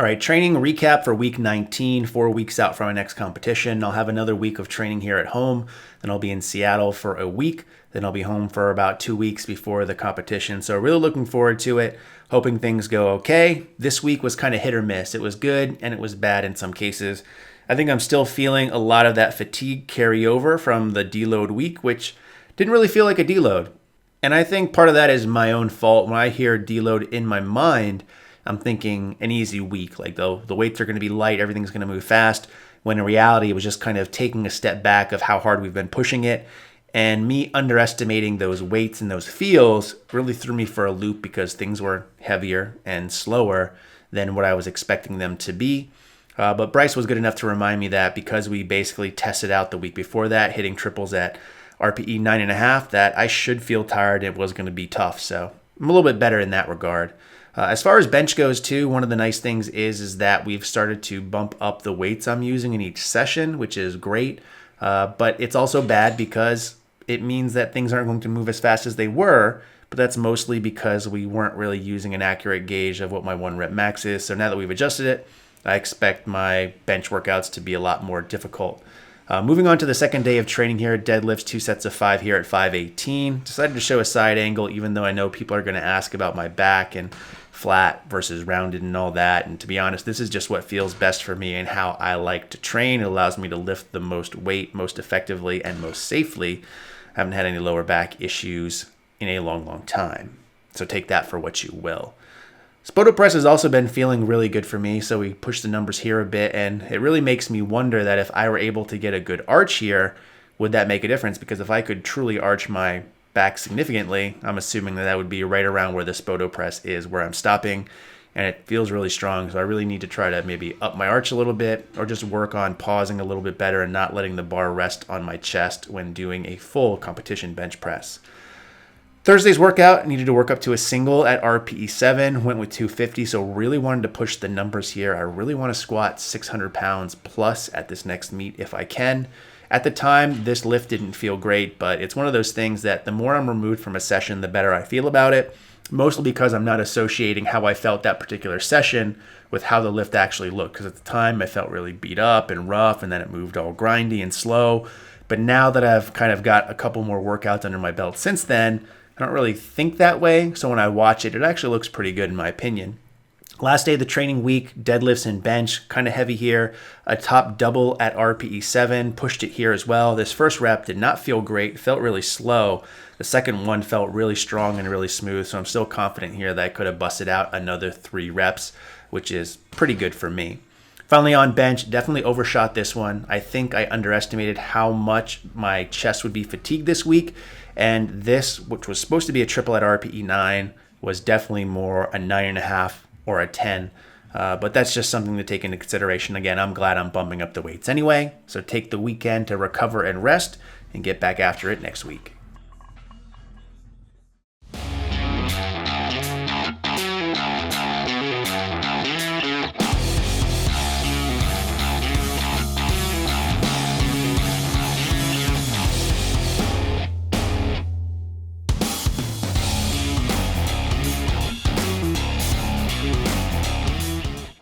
All right, training recap for week 19, 4 weeks out from my next competition. I'll have another week of training here at home. Then I'll be in Seattle for a week. Then I'll be home for about 2 weeks before the competition. So really looking forward to it, hoping things go okay. This week was kind of hit or miss. It was good and it was bad in some cases. I think I'm still feeling a lot of that fatigue carry over from the deload week, which didn't really feel like a deload. And I think part of that is my own fault. When I hear deload in my mind, I'm thinking an easy week, like the weights are going to be light, everything's going to move fast, when in reality it was just kind of taking a step back of how hard we've been pushing it. And me underestimating those weights and those feels really threw me for a loop because things were heavier and slower than what I was expecting them to be. But Bryce was good enough to remind me that because we basically tested out the week before that, hitting triples at RPE 9.5, that I should feel tired and it was going to be tough. So I'm a little bit better in that regard. As far as bench goes too, one of the nice things is that we've started to bump up the weights I'm using in each session, which is great. But it's also bad because it means that things aren't going to move as fast as they were, but that's mostly because we weren't really using an accurate gauge of what my 1 rep max is. So now that we've adjusted it, I expect my bench workouts to be a lot more difficult. Moving on to the second day of training here, deadlifts 2 sets of 5 here at 518. Decided to show a side angle, even though I know people are going to ask about my back and flat versus rounded and all that. And to be honest, this is just what feels best for me and how I like to train. It allows me to lift the most weight most effectively and most safely. I haven't had any lower back issues in a long, long time. So take that for what you will. Spoto press has also been feeling really good for me, so we pushed the numbers here a bit, and it really makes me wonder that if I were able to get a good arch here, would that make a difference? Because if I could truly arch my back significantly, I'm assuming that would be right around where the Spoto press is, where I'm stopping, and it feels really strong, so I really need to try to maybe up my arch a little bit, or just work on pausing a little bit better and not letting the bar rest on my chest when doing a full competition bench press. Thursday's workout, needed to work up to a single at RPE 7, went with 250, so really wanted to push the numbers here. I really want to squat 600 pounds plus at this next meet if I can. At the time, this lift didn't feel great, but it's one of those things that the more I'm removed from a session, the better I feel about it, mostly because I'm not associating how I felt that particular session with how the lift actually looked, because at the time I felt really beat up and rough, and then it moved all grindy and slow. But now that I've kind of got a couple more workouts under my belt since then, I don't really think that way, so when I watch it, it actually looks pretty good in my opinion. Last day of the training week, deadlifts and bench, kind of heavy here. A top double at RPE 7, pushed it here as well. This first rep did not feel great, felt really slow. The second one felt really strong and really smooth, so I'm still confident here that I could have busted out another 3 reps, which is pretty good for me. Finally on bench, definitely overshot this one. I think I underestimated how much my chest would be fatigued this week, and this, which was supposed to be a triple at RPE 9, was definitely more a 9.5 or a 10. But that's just something to take into consideration. Again, I'm glad I'm bumping up the weights anyway, so take the weekend to recover and rest and get back after it next week.